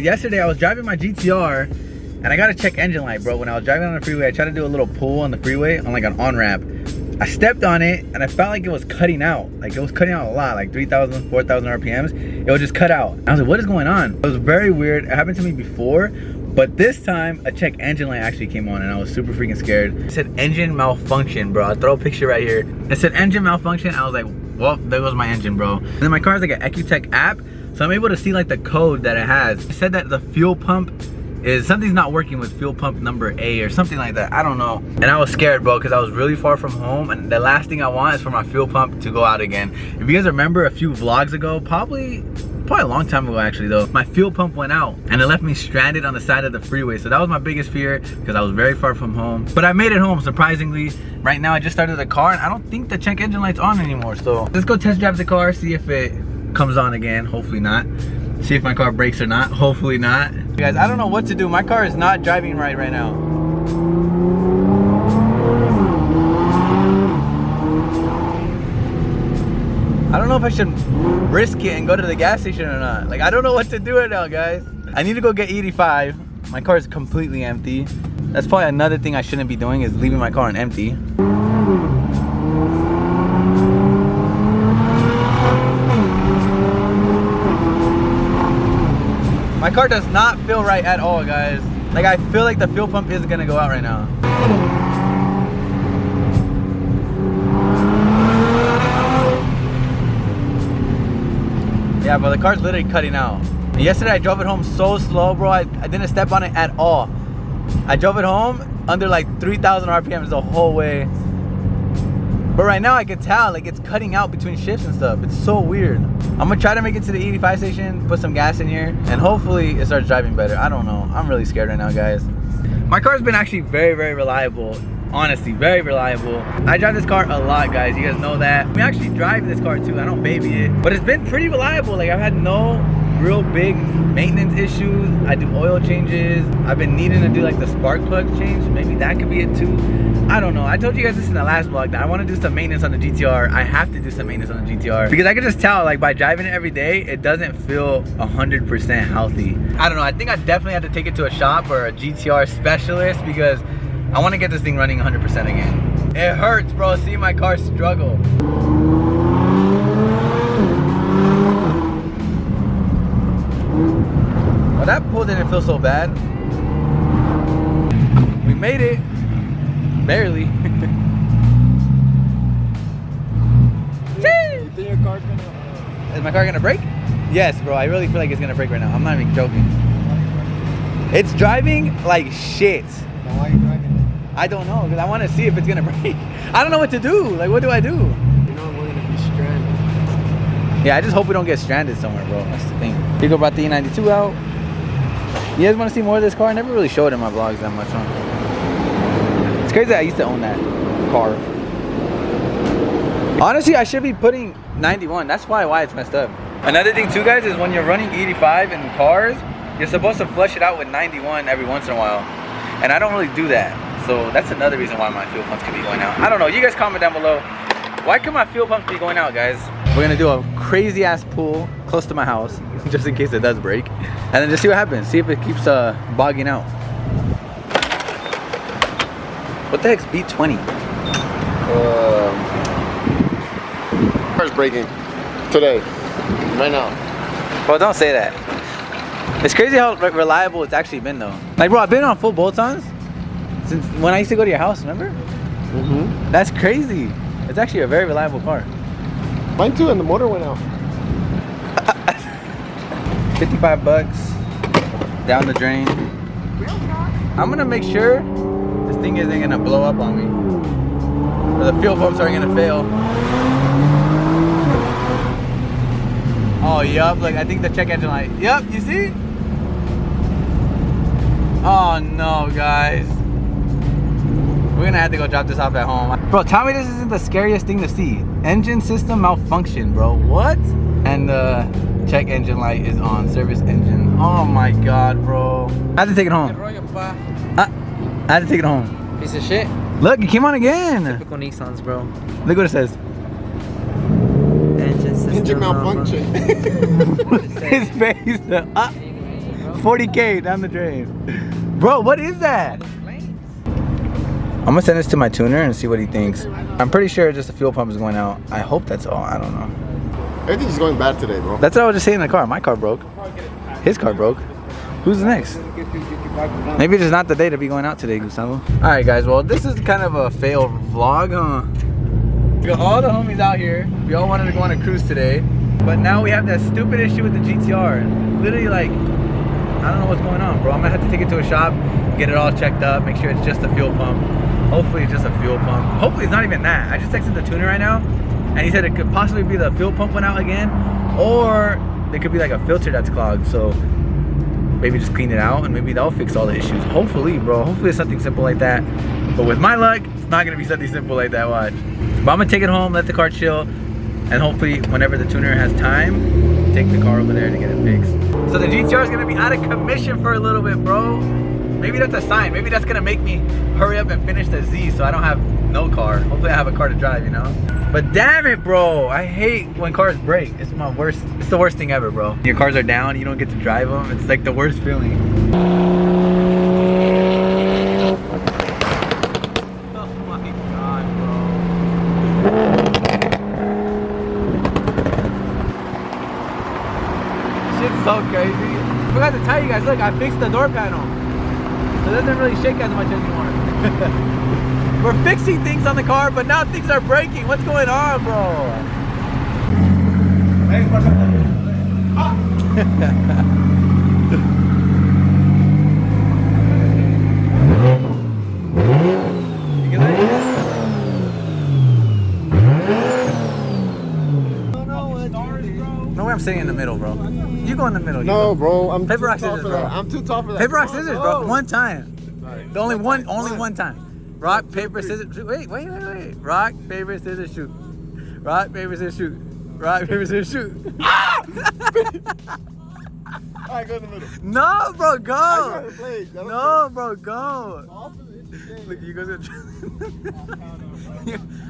yesterday I was driving my GTR and I got to check engine light, bro. When I was driving on the freeway, I tried to do a little pull on the freeway on like an on-ramp. I stepped on it and I felt like it was cutting out. Like it was cutting out a lot, like 3,000, 4,000 RPMs. It would just cut out. I was like, what is going on? It was very weird. It happened to me before, but this time a check engine light actually came on and I was super freaking scared. It said engine malfunction, bro. I'll throw a picture right here. It said engine malfunction. I was like, well, there goes my engine, bro. And then my car has like an EcuTech app, so I'm able to see like the code that it has. It said that the fuel pump is, something's not working with fuel pump number A or something like that. I don't know. And I was scared, bro, because I was really far from home and the last thing I want is for my fuel pump to go out again. If you guys remember a few vlogs ago, probably a long time ago actually though, my fuel pump went out and it left me stranded on the side of the freeway. So that was my biggest fear because I was very far from home. But I made it home, surprisingly. Right now I just started the car and I don't think the check engine light's on anymore. So let's go test drive the car, see if it comes on again. Hopefully not. See if my car brakes or not. Hopefully not. You guys, I don't know what to do. My car is not driving right now. I don't know if I should risk it and go to the gas station or not. Like, I don't know what to do right now, guys. I need to go get 85. My car is completely empty. That's probably another thing I shouldn't be doing, is leaving my car on empty. My car does not feel right at all, guys. Like, I feel like the fuel pump is gonna go out right now. Yeah, but the car's literally cutting out. And yesterday I drove it home so slow, bro. I didn't step on it at all. I drove it home under like 3,000 RPMs the whole way. But right now I can tell, like, it's cutting out between shifts and stuff. It's so weird. I'm gonna try to make it to the 85 station, put some gas in here, and hopefully it starts driving better. I don't know. I'm really scared right now, guys. My car's been actually very, very reliable. Honestly, very reliable. I drive this car a lot, guys. You guys know that. We actually drive this car too. I don't baby it, but it's been pretty reliable. Like, I've had no real big maintenance issues. I do oil changes. I've been needing to do like the spark plug change. Maybe that could be it too. I don't know. I told you guys this in the last vlog that I want to do some maintenance on the GTR. I have to do some maintenance on the GTR because I can just tell, like, by driving it every day, it doesn't feel 100% healthy. I don't know. I think I definitely have to take it to a shop or a GTR specialist because I want to get this thing running 100% again. It hurts, bro. See my car struggle. Well, that pull didn't feel so bad. We made it. Barely. You think your car's gonna... Is my car gonna break? Yes, bro. I really feel like it's gonna break right now. I'm not even joking. It's driving like shit. Why are you driving it? I don't know, because I want to see if it's gonna break. I don't know what to do. Like, what do I do? You're not willing to be stranded. Yeah, I just hope we don't get stranded somewhere, bro. That's the thing. Pico brought the E92 out. You guys want to see more of this car? I never really showed it in my vlogs that much, huh? It's crazy that I used to own that car. Honestly, I should be putting 91. That's probably why it's messed up. Another thing too, guys, is when you're running 85 in cars, you're supposed to flush it out with 91 every once in a while. And I don't really do that. So that's another reason why my fuel pumps could be going out. I don't know. You guys comment down below. Why could my fuel pumps be going out, guys? We're going to do a crazy ass pull close to my house, just in case it does break. And then just see what happens. See if it keeps bogging out. What the heck's B20? Car's breaking today, right now. Well, don't say that. It's crazy how reliable it's actually been though. Like, bro, I've been on full bolt-ons since when I used to go to your house, remember? Mm-hmm. That's crazy. It's actually a very reliable car. Mine too, and the motor went out. 55 bucks down the drain. I'm gonna make sure this thing isn't gonna blow up on me, or the fuel pumps aren't gonna fail. Oh, yup, like I think the check engine light. Yup, you see? Oh no, guys. We're gonna have to go drop this off at home. Bro, tell me this isn't the scariest thing to see. Engine system malfunction, bro. What? And the check engine light is on. Service engine. Oh my god, bro. I had to take it home. I had to take it home. Piece of shit. Look, it came on again. Typical Nissans, bro. Look what it says. Engine system Engine malfunction. His face. 40K down the drain. Bro, what is that? I'm gonna send this to my tuner and see what he thinks. I'm pretty sure just the fuel pump is going out. I hope that's all. I don't know. Everything's going bad today, bro. That's what I was just saying in the car. My car broke. His car broke. Who's next? Maybe it's just not the day to be going out today, Gustavo. Alright guys, well this is kind of a fail vlog, huh? We got all the homies out here. We all wanted to go on a cruise today. But now we have that stupid issue with the GTR. Literally like, I don't know what's going on, bro. I'm gonna have to take it to a shop, get it all checked up, make sure it's just a fuel pump. Hopefully it's just a fuel pump. Hopefully it's not even that. I just texted the tuner right now and he said it could possibly be the fuel pump went out again, or there could be like a filter that's clogged. So maybe just clean it out and maybe that'll fix all the issues. Hopefully, bro. Hopefully it's something simple like that. But with my luck, it's not gonna be something simple like that, watch. But I'm gonna take it home, let the car chill, and hopefully whenever the tuner has time, take the car over there to get it fixed. So the GTR is gonna be out of commission for a little bit, bro. Maybe that's a sign. Maybe that's gonna make me hurry up and finish the Z so I don't have no car. Hopefully I have a car to drive, you know? But damn it, bro. I hate when cars break. It's my worst, it's the worst thing ever, bro. Your cars are down, you don't get to drive them. It's like the worst feeling. Oh my God, bro. Shit's so crazy. I forgot to tell you guys, look, I fixed the door panel. So it doesn't really shake as much anymore. We're fixing things on the car, but now things are breaking. What's going on, bro? No way I'm sitting in the middle, bro. You go in the middle. No, bro. I'm Paper, too rock, tall scissors, for bro. that. I'm too tall for that. Paper, rock, scissors, bro. No. One time. The only one time. Rock, paper, scissors, shoot. Wait. Rock, paper, scissors, shoot. Rock, paper, scissors, shoot. Rock, paper, scissors, shoot. Alright, go in the middle. No, bro, go. I try to play. No, bro, go. Look, you guys are.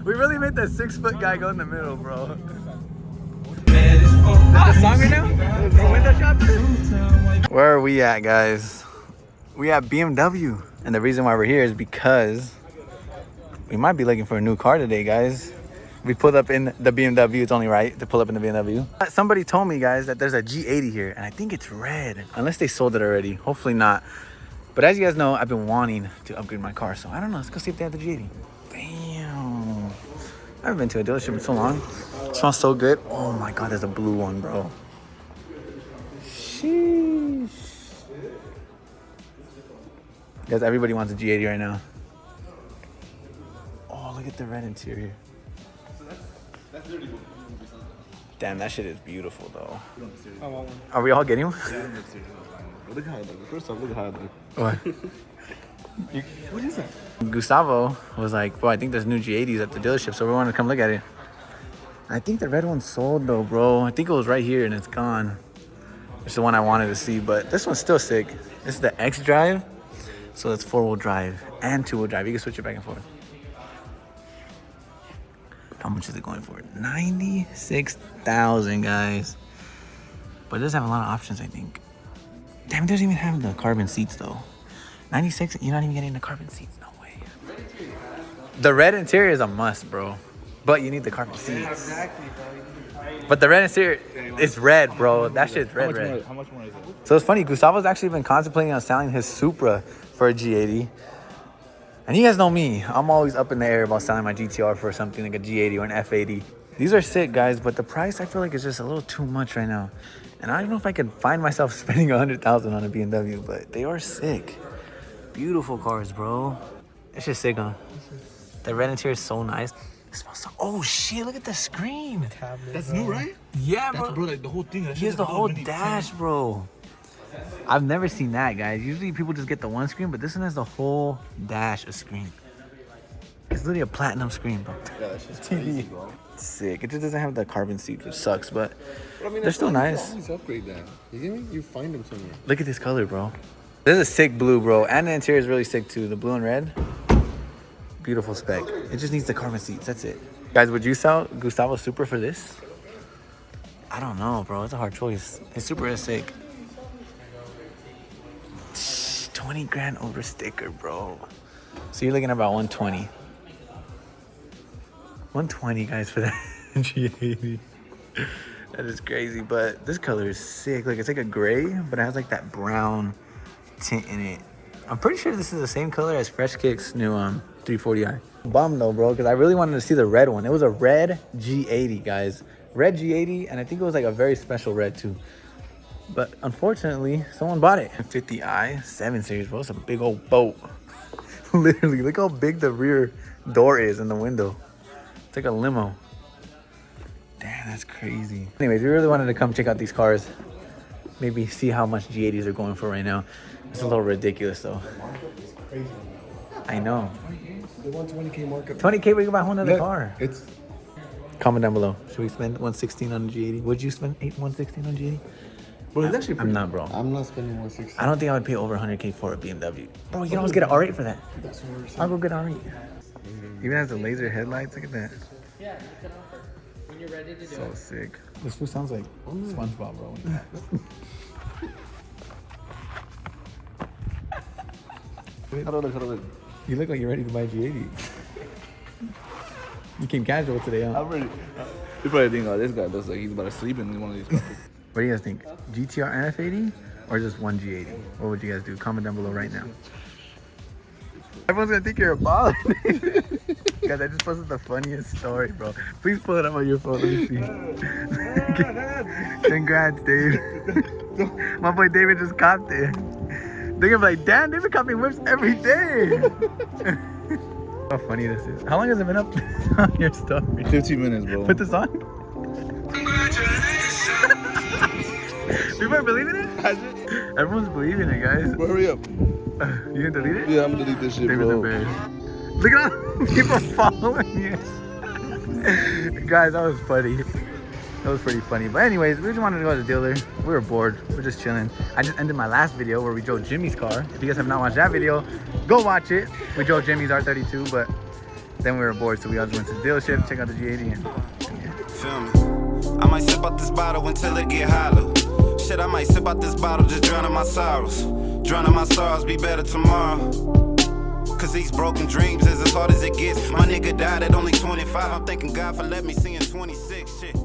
We really made that 6-foot guy go in the middle, bro. Is that the song right now? For window shoppers? Where are we at, guys? We at BMW. And the reason why we're here is because we might be looking for a new car today, guys. We pulled up in the BMW. It's only right to pull up in the BMW. Somebody told me, guys, that there's a G80 here, and I think it's red. Unless they sold it already. Hopefully not. But as you guys know, I've been wanting to upgrade my car, so I don't know. Let's go see if they have the G80. Damn. I haven't been to a dealership in so long. It smells so good. Oh my God, there's a blue one, bro. Sheesh. Guys, everybody wants a G80 right now. Oh, look at the red interior. Damn, that shit is beautiful, though. I want one. Are we all getting one? Yeah, look how it looks. First off, look how it looks. What? What is that? Gustavo was like, bro, I think there's new G80s at the dealership, so we wanted to come look at it. I think the red one's sold, though, bro. I think it was right here, and it's gone. It's the one I wanted to see, but this one's still sick. This is the X Drive, so it's 4-wheel drive and 2-wheel drive. You can switch it back and forth. How much is it going for? 96,000, guys. But it does have a lot of options, I think. Damn, it doesn't even have the carbon seats, though. 96, you're not even getting the carbon seats. No way. The red interior is a must, bro. But you need the carbon seats. But the red interior, it's red, bro. That shit's red. How much more is it? So it's funny, Gustavo's actually been contemplating on selling his Supra for a G80. And you guys know me, I'm always up in the air about selling my GTR for something like a G80 or an F80. These are sick, guys, but the price I feel like is just a little too much right now. And I don't know if I could find myself spending $100,000 on a BMW, but they are sick. Beautiful cars, bro. It's just sick, huh? The red interior is so nice. It smells so. Oh shit! Look at the screen. That's new, right? Yeah, bro. That's, bro, like the whole thing. Here's the whole dash, bro. I've never seen that, guys. Usually people just get the one screen, but this one has the whole dash of screen. It's literally a platinum screen, bro. Yeah, that's just crazy, bro. Sick. It just doesn't have the carbon seats, which sucks, but I mean, they're still nice. Always upgrade that. You get me? You find them somewhere. Look at this color, bro. This is a sick blue, bro. And the interior is really sick, too. The blue and red. Beautiful spec. It just needs the carbon seats. That's it. Guys, would you sell Gustavo Supra for this? I don't know, bro. It's a hard choice. His Supra is sick. 20 grand over sticker, bro. So you're looking at about 120. 120, guys, for that G80. That is crazy, but this color is sick. Like, it's like a gray, but it has like that brown tint in it. I'm pretty sure this is the same color as Fresh Kick's new 340i. Bummed though, bro, because I really wanted to see the red one. It was a red G80, guys. Red G80, and I think it was like a very special red too. But unfortunately, someone bought it. 50i 7 Series, bro. It's a big old boat. Literally, look how big the rear door is in the window. It's like a limo. Damn, that's crazy. Anyways, we really wanted to come check out these cars. Maybe see how much G80s are going for right now. It's a little ridiculous though. I know. The 120K markup. 20K, we can buy a whole nother car. It's. Comment down below. Should we spend 116 on the G80? Would you spend 116 on G80? Bro, it's actually pretty. I'm not, bro. I'm not spending 160. I don't think I would pay over 100K for a BMW. Bro, you can always get an R8 for that. That's what we're saying. I'll go get an R8. Even has the laser headlights. Look at that. Yeah, it's an offer. When you're ready to do So it. sick. This food sounds like SpongeBob, bro. How do I look? You look like you're ready to buy a G80. You came casual today, huh? I'm ready. You probably think, oh, this guy looks like he's about to sleep in one of these cars. What do you guys think? GTR and F80 or just one G80? What would you guys do? Comment down below right now. Everyone's gonna think you're a baller. Guys, I just posted the funniest story, bro. Please pull it up on your phone. Let me see. Congrats, Dave. My boy David just copped it. They're gonna be like, damn, David copying whips every day. How funny this is. How long has it been up on your story? 15 minutes, bro. Put this on. People are believing it? Everyone's believing it, guys. Bro, hurry up. You gonna delete it? Yeah, I'm gonna delete this shit, David's bro. embarrassed. Look at all the people following you. Guys, that was funny. That was pretty funny. But anyways, we just wanted to go to the dealer. We were bored. We're just chilling. I just ended my last video where we drove Jimmy's car. If you guys have not watched that video, go watch it. We drove Jimmy's R32, but then we were bored, so we all just went to the dealership, check out the G80, and yeah. Feel me? I might sip out this bottle until it get hollow. Shit, I might sip out this bottle, just drowning my sorrows. Drowning my sorrows, be better tomorrow. Cause these broken dreams is as hard as it gets. My nigga died at only 25. I'm thanking God for letting me see in 26. Shit.